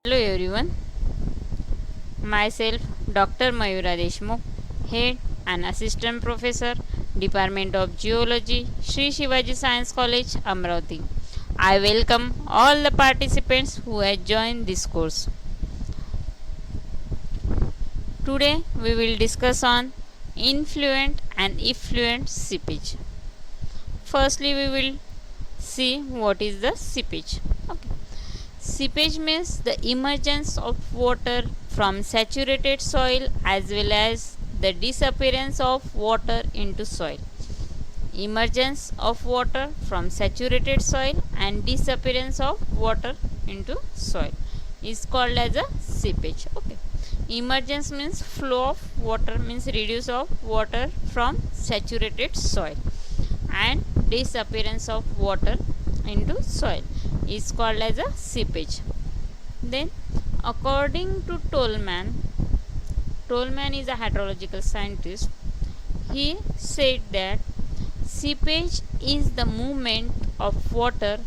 Hello everyone, myself Dr. Mayura Deshmukh, Head and Assistant Professor, Department of Geology, Sri Shivaji Science College, Amravati. I welcome all the participants who have joined this course. Today we will discuss on influent and effluent seepage. Firstly, we will see what is the seepage. Okay. Seepage means the emergence of water from saturated soil as well as the disappearance of water into soil. Emergence of water from saturated soil and disappearance of water into soil is called as a seepage. Okay. Emergence means flow of water, means reduce of water from saturated soil, and disappearance of water into soil is called as a seepage. Then, according to Tollman is a hydrological scientist. He said that seepage is the movement of water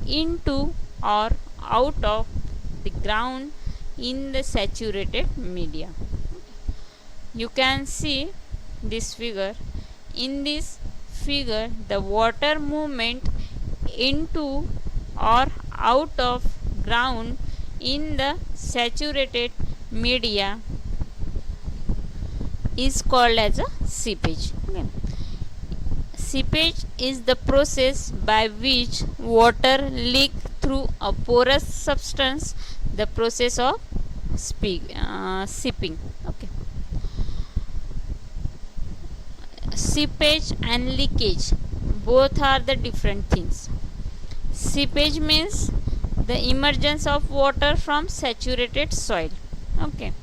into or out of the ground in the saturated media. You can see this figure. In this figure, the water movement into or out of ground in the saturated media is called as a seepage. Okay. Seepage is the process by which water leak through a porous substance, the process of seeping. Okay. Seepage and leakage both are the different things. Seepage means the emergence of water from saturated soil. Okay.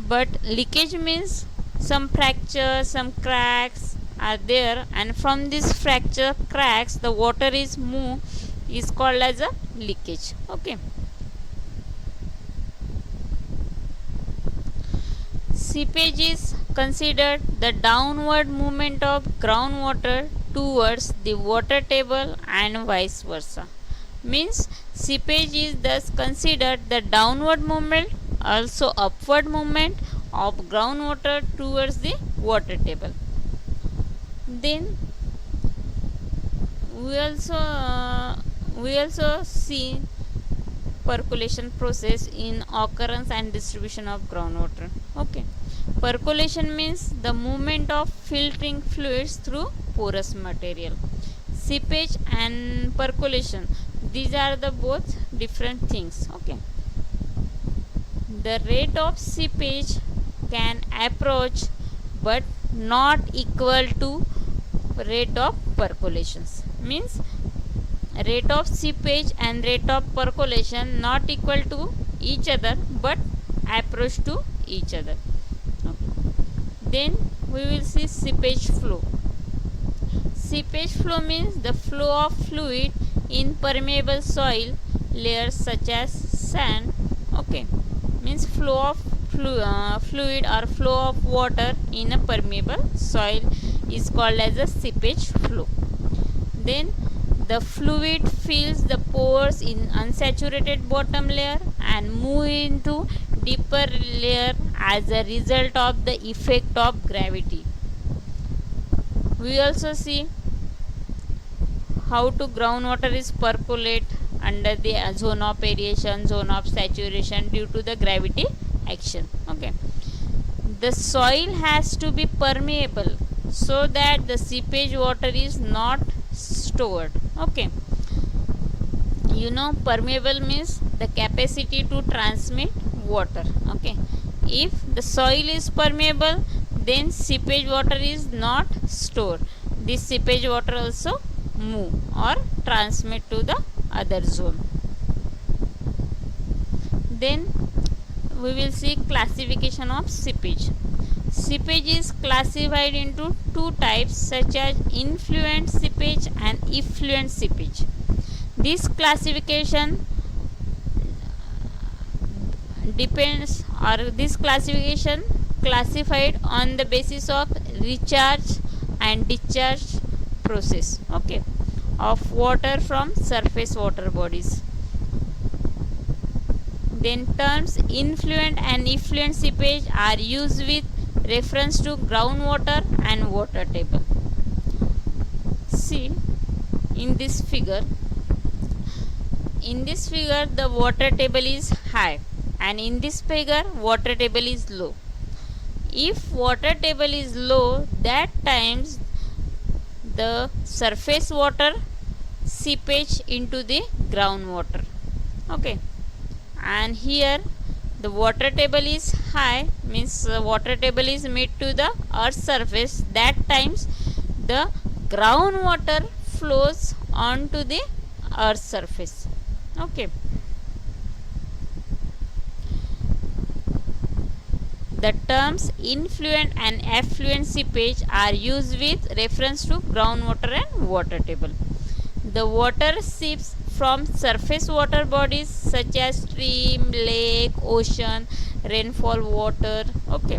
But leakage means some fracture, some cracks are there, and from this fracture cracks the water is moved, is called as a leakage. Okay. Seepage is considered the downward movement of groundwater towards the water table and vice versa. Means seepage is thus considered the downward movement, also upward movement of groundwater towards the water table. Then we also see percolation process in occurrence and distribution of groundwater. Okay. Percolation means the movement of filtering fluids through porous material. Seepage and percolation, these are the both different things. Okay. The rate of seepage can approach but not equal to rate of percolations. Means rate of seepage and rate of percolation not equal to each other but approach to each other. Then we will see seepage flow. Seepage flow means the flow of fluid in permeable soil layers such as sand. Okay, means flow of fluid or flow of water in a permeable soil is called as a seepage flow. Then the fluid fills the pores in unsaturated bottom layer and move into deeper layer as a result of the effect of gravity. We also see how to groundwater is percolate under the zone of aeration, zone of saturation due to the gravity action. Okay. The soil has to be permeable so that the seepage water is not stored. Okay. You know, permeable means the capacity to transmit water. Okay. If the soil is permeable, then seepage water is not stored. This seepage water also move or transmit to the other zone. Then we will see classification of seepage. Seepage is classified into two types such as influent seepage and effluent seepage. This classification depends, or this classification classified on the basis of recharge and discharge process, okay, of water from surface water bodies. Then terms influent and effluent seepage are used with reference to groundwater and water table. See in this figure, the water table is high, and in this figure water table is low. If water table is low, that times the surface water seepage into the groundwater. Okay, and here the water table is high, means water table is made to the earth surface. That times the groundwater flows onto the earth surface. Okay, the terms influent and effluent seepage are used with reference to groundwater and water table. The water seeps from surface water bodies such as stream, lake, ocean, rainfall water. Okay,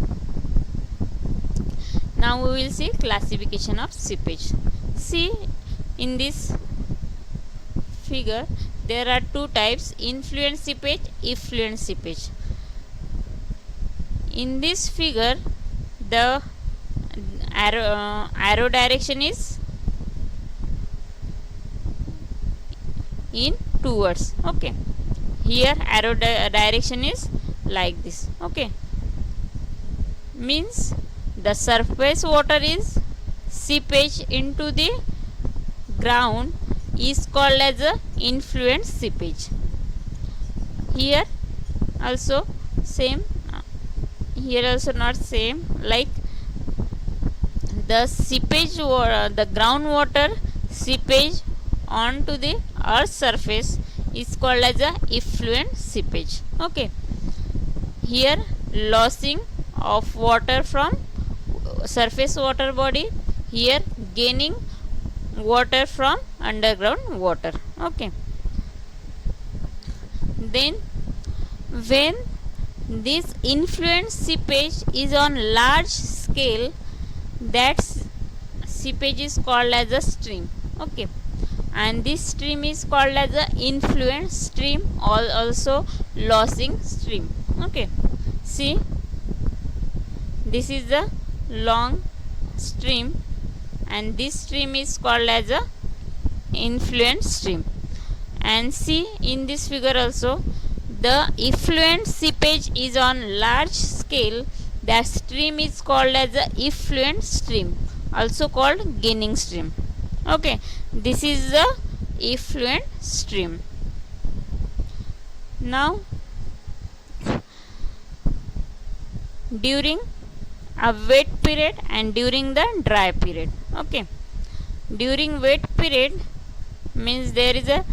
now we will see classification of seepage. See in this figure there are two types: influent seepage, effluent seepage. In this figure the arrow direction is in towards. Okay, here arrow direction is like this. Okay, means the surface water is seepage into the ground is called as a influent seepage. Here also same, here also not same, like the seepage the groundwater seepage onto the earth surface is called as a effluent seepage. Okay, here losing of water from surface water body, here gaining water from underground water. Okay, then when this influent seepage is on large scale, that seepage is called as a stream. Okay, and this stream is called as a influent stream, also losing stream. Okay, see this is the long stream, and this stream is called as a influent stream. And see in this figure also the effluent seepage is on large scale, that stream is called as a effluent stream, also called gaining stream. Okay, this is the effluent stream. Now during a wet period and during the dry period. Okay, during wet period means there is a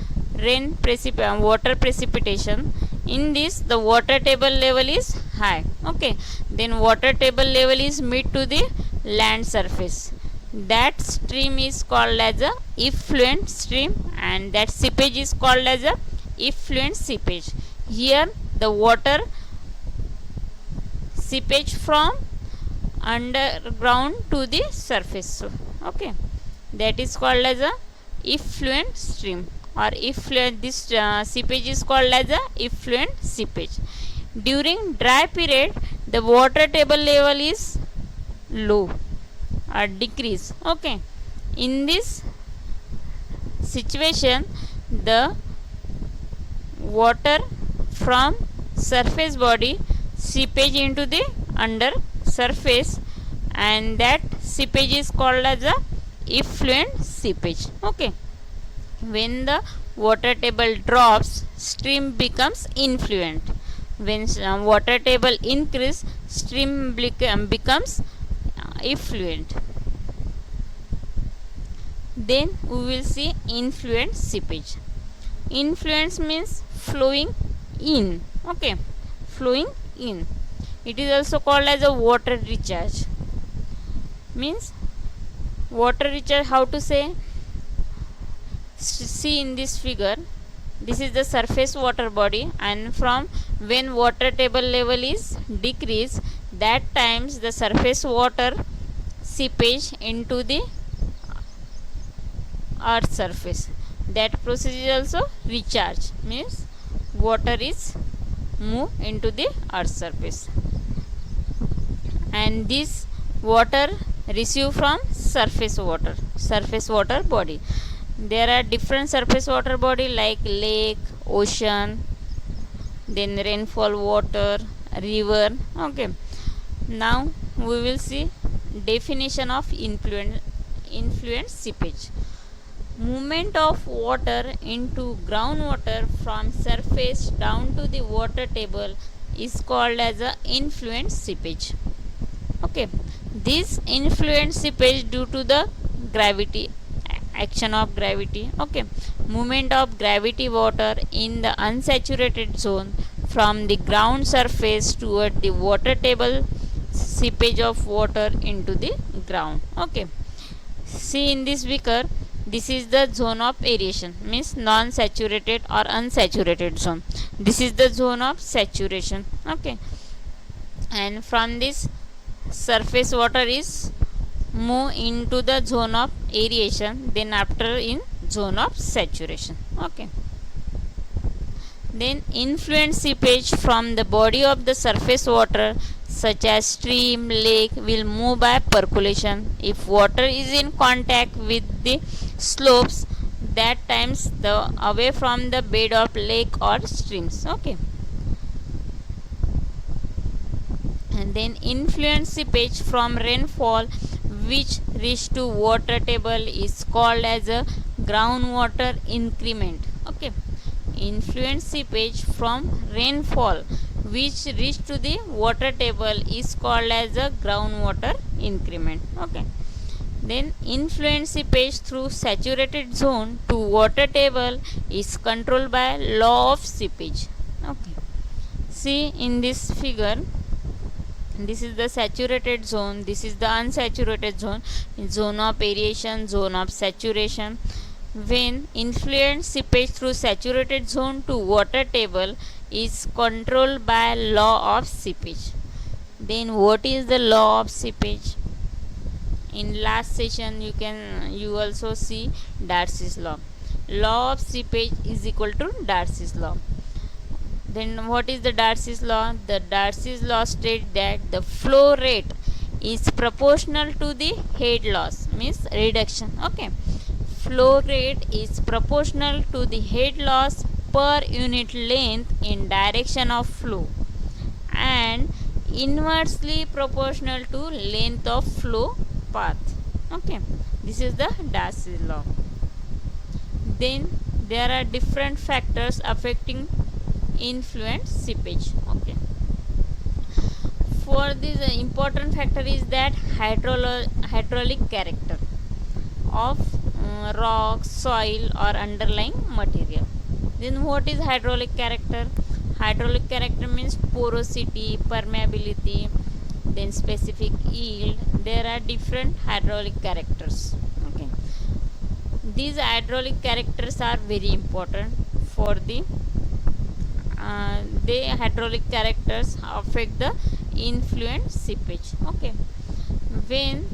water precipitation. In this the water table level is high. Okay, then water table level is mid to the land surface. That stream is called as a effluent stream, and that seepage is called as a effluent seepage. Here the water seepage from underground to the surface. Okay, that is called as a effluent stream, or effluent. This seepage is called as a effluent seepage. During dry period the water table level is low or decrease. Okay, in this situation the water from surface body seepage into the under surface, and that seepage is called as a effluent seepage. Okay, when the water table drops, stream becomes influent. When water table increase, stream becomes effluent. Then we will see influent seepage. Influence means flowing in. Okay, flowing in. It is also called as a water recharge. Means water recharge, how to say? See in this figure, this is the surface water body, and from when water table level is decreased, that times the surface water seepage into the earth surface. That process is also recharge, means water is move into the earth's surface, and this water receive from surface water body. There are different surface water body like lake, ocean, then rainfall water, river. Okay, now we will see definition of influent seepage. Movement of water into groundwater from surface down to the water table is called as a influent seepage. Okay, this influent seepage due to the gravity, action of gravity. Okay, movement of gravity water in the unsaturated zone from the ground surface toward the water table, seepage of water into the ground. Okay, see in this figure, this is the zone of aeration, means non-saturated or unsaturated zone. This is the zone of saturation. Okay, and from this surface water is move into the zone of aeration, then after in zone of saturation. Okay, then influent seepage from the body of the surface water such as stream, lake will move by percolation. If water is in contact with the slopes, that times the away from the bed of lake or streams. Okay, and then influent seepage from rainfall which reach to water table is called as a groundwater increment. Okay, influent seepage from rainfall which reach to the water table is called as a groundwater increment. Okay, then influent seepage through saturated zone to water table is controlled by law of seepage. Okay, see in this figure, this is the saturated zone, this is the unsaturated zone, zone of aeration, zone of saturation. When influent seepage through saturated zone to water table is controlled by law of seepage. Then what is the law of seepage? In last session you also see Darcy's law. Law of seepage is equal to Darcy's law. Then what is the Darcy's law? The Darcy's law states that the flow rate is proportional to the head loss, means reduction. Okay, flow rate is proportional to the head loss per unit length in direction of flow and inversely proportional to length of flow path. Okay, this is the Darcy's law. Then there are different factors affecting influent seepage. Okay, for this important factor is that hydraulic character of rock, soil or underlying material. Then what is hydraulic character? Hydraulic character means porosity, permeability, then specific yield. There are different hydraulic characters. Okay, these hydraulic characters are very important for the hydraulic characters affect the influent seepage. Okay, when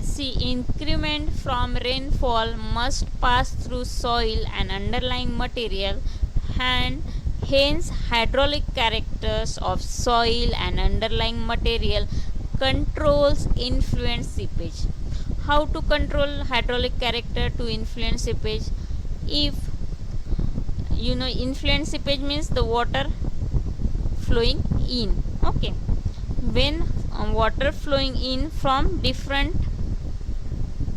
see increment from rainfall must pass through soil and underlying material, and hence hydraulic characters of soil and underlying material controls influent seepage. How to control hydraulic character to influent seepage? If you know, influent seepage means the water flowing in. Okay, when water flowing in from different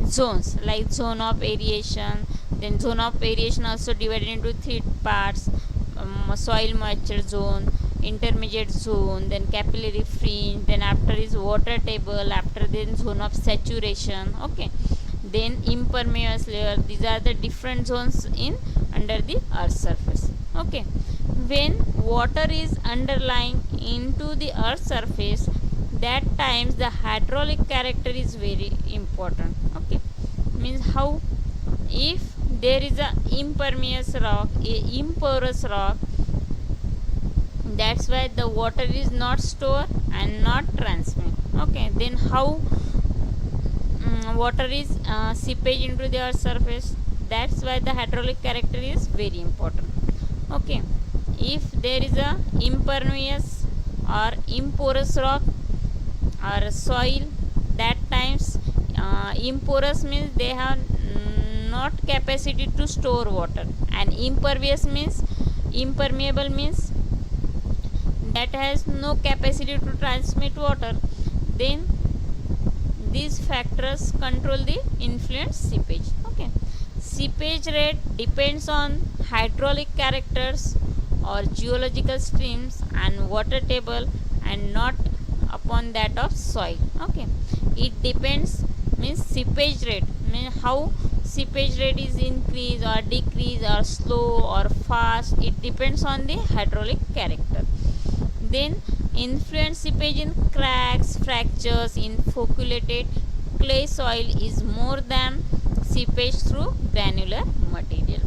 zones like zone of aeration, then zone of aeration also divided into 3 parts: soil moisture zone, intermediate zone, then capillary fringe, then after is water table, after then zone of saturation. Okay, then impermeable layer. These are the different zones in under the earth's surface. Okay, when water is underlying into the earth's surface, that times the hydraulic character is very important. Okay, means how? If there is a impermeable rock, porous rock, that's why the water is not stored and not transmit. Okay, then how water is seepage into the earth's surface? That's why the hydraulic character is very important. Okay, if there is a impervious or imporous rock or soil, that times imporous means they have not capacity to store water, and impervious means impermeable means that has no capacity to transmit water. Then these factors control the influence seepage. Okay, seepage rate depends on hydraulic characters or geological streams and water table, and not upon that of soil. Okay, it depends means seepage rate means how seepage rate is increase or decrease or slow or fast. It depends on the hydraulic character. Then influence seepage in cracks, fractures in foculated clay soil is more than seepage through granular material.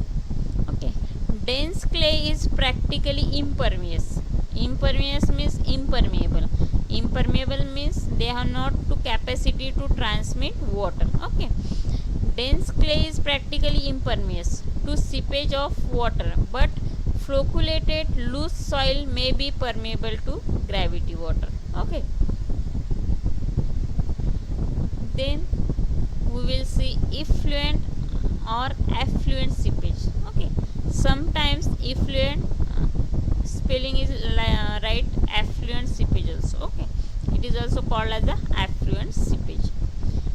Okay, dense clay is practically impervious. Impervious means impermeable. Impermeable means they have not the capacity to transmit water. Okay, dense clay is practically impervious to seepage of water, but flocculated loose soil may be permeable to gravity water. Okay, then we will see effluent or affluent seepage. Okay, sometimes effluent spelling is right, affluent seepage also. Okay, it is also called as the affluent seepage.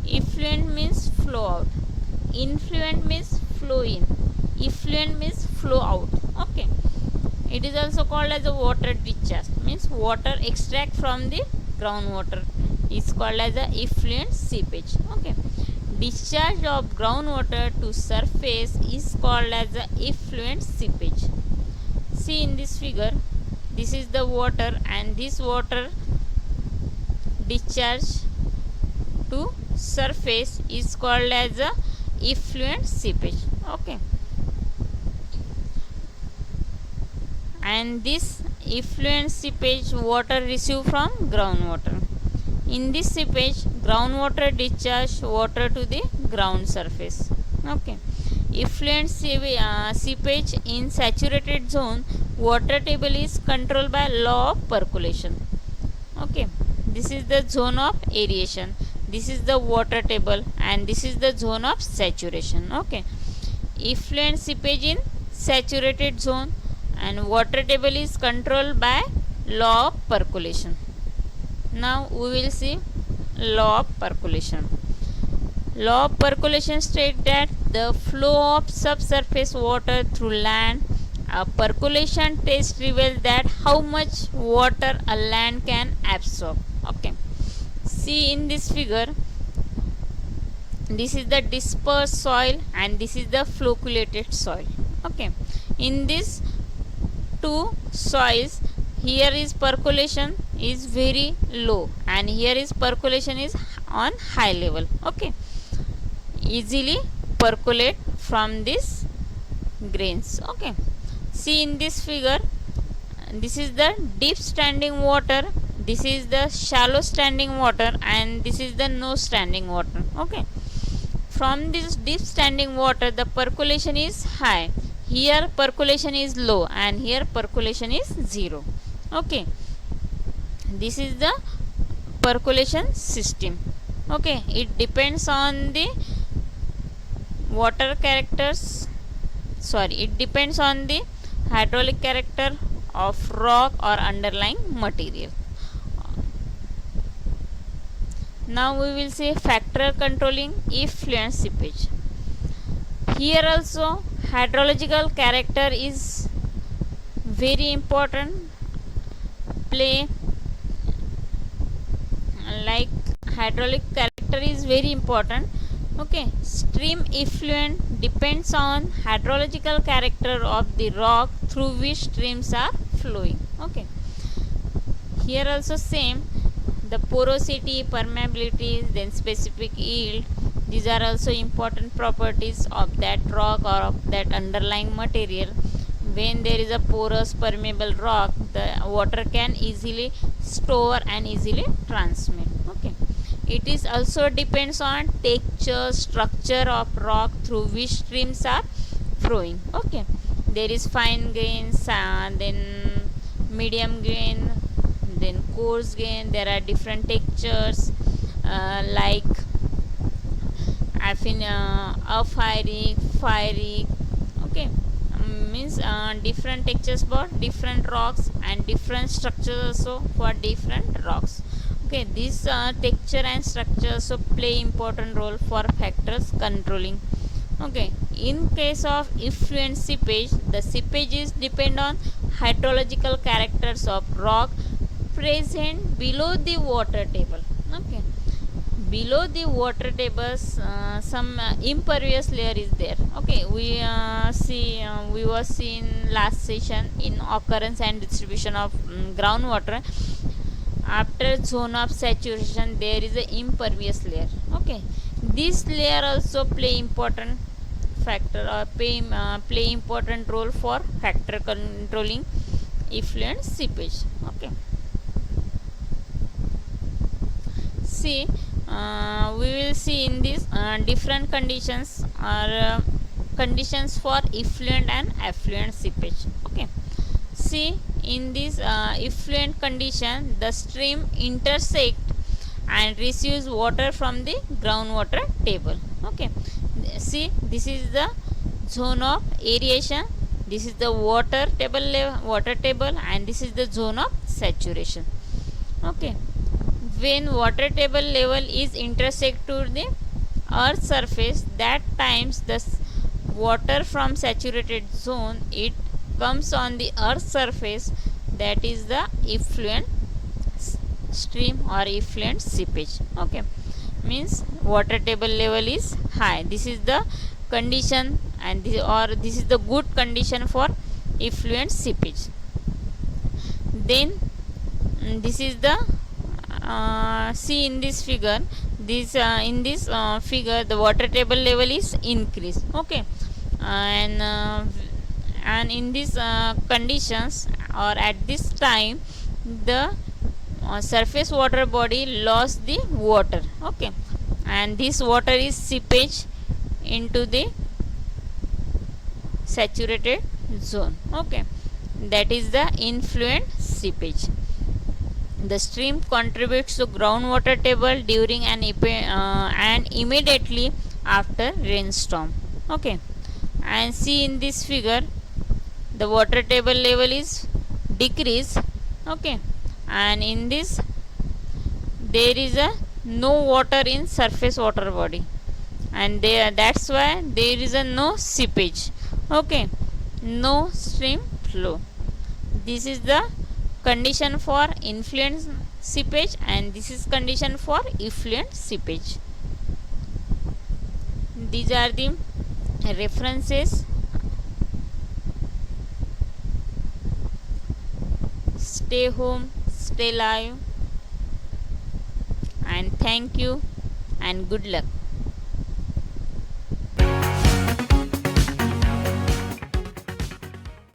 Effluent means flow out, influent means flow in, effluent means flow out. Okay, it is also called as a water discharge, means water extract from the groundwater is called as a effluent seepage. Okay, discharge of groundwater to surface is called as a effluent seepage. See in this figure, this is the water, and this water discharge to surface is called as a effluent seepage. Okay, and this effluent seepage water received from groundwater. In this seepage, groundwater discharge water to the ground surface. Okay, effluent seepage in saturated zone, water table is controlled by law of percolation. Okay, this is the zone of aeration, this is the water table, and this is the zone of saturation. Okay, effluent seepage in saturated zone and water table is controlled by law of percolation. Now we will see law of percolation. Law of percolation states that the flow of subsurface water through land, a percolation test reveals that how much water a land can absorb. Okay, see in this figure, this is the dispersed soil and this is the flocculated soil. Okay, in this two soils, here is percolation is very low and here is percolation is on high level. Okay, easily percolate from this grains. Okay, see in this figure, this is the deep standing water, this is the shallow standing water, and this is the no standing water. Okay, from this deep standing water the percolation is high, here percolation is low, and here percolation is 0. Okay, this is the percolation system. Okay, it depends on the water characters, sorry, it depends on the hydraulic character of rock or underlying material. Now we will see factor controlling effluent seepage. Here also hydrological character is very important, play like hydraulic character is very important. Okay, stream effluent depends on hydrological character of the rock through which streams are flowing. Okay, here also same, the porosity, permeability, then specific yield, these are also important properties of that rock or of that underlying material. When there is a porous permeable rock, the water can easily store and easily transmit. Okay, it is also depends on texture, structure of rock through which streams are flowing. Okay, there is fine grain, then medium grain, then coarse grain. There are different textures, like fiery, okay. Means different textures for different rocks and different structures also for different rocks. Okay, these texture and structure also play important role for factors controlling. Okay, in case of effluent seepage, the seepage is depend on hydrological characters of rock present below the water table. Okay, below the water tables some impervious layer is there. Okay, we was seen last session in occurrence and distribution of groundwater. After zone of saturation there is a impervious layer. Okay, this layer also play important factor or play important role for factor controlling effluent seepage. Okay, see, we will see in this different conditions or conditions for effluent and affluent seepage. Okay, see, in this effluent condition the stream intersect and receives water from the groundwater table. Okay, see, this is the zone of aeration, this is the water table, and this is the zone of saturation. Okay, when water table level is intersect to the earth surface, that times the water from saturated zone it comes on the earth surface, that is the effluent stream or effluent seepage. Okay, means water table level is high, this is the condition, and this is the good condition for effluent seepage. Then this is the see in this figure, in this figure the water table level is increased. Okay, and in these conditions or at this time the surface water body lost the water. Okay, and this water is seepage into the saturated zone. Okay, that is the influent seepage. The stream contributes to groundwater table during and immediately after rainstorm. Okay, and see in this figure the water table level is decreased. Okay, and in this there is a no water in surface water body, and that's why there is a no seepage. Okay, no stream flow. This is the condition for influent seepage, and this is condition for effluent seepage. These are the references. Stay home, stay live, and thank you and good luck.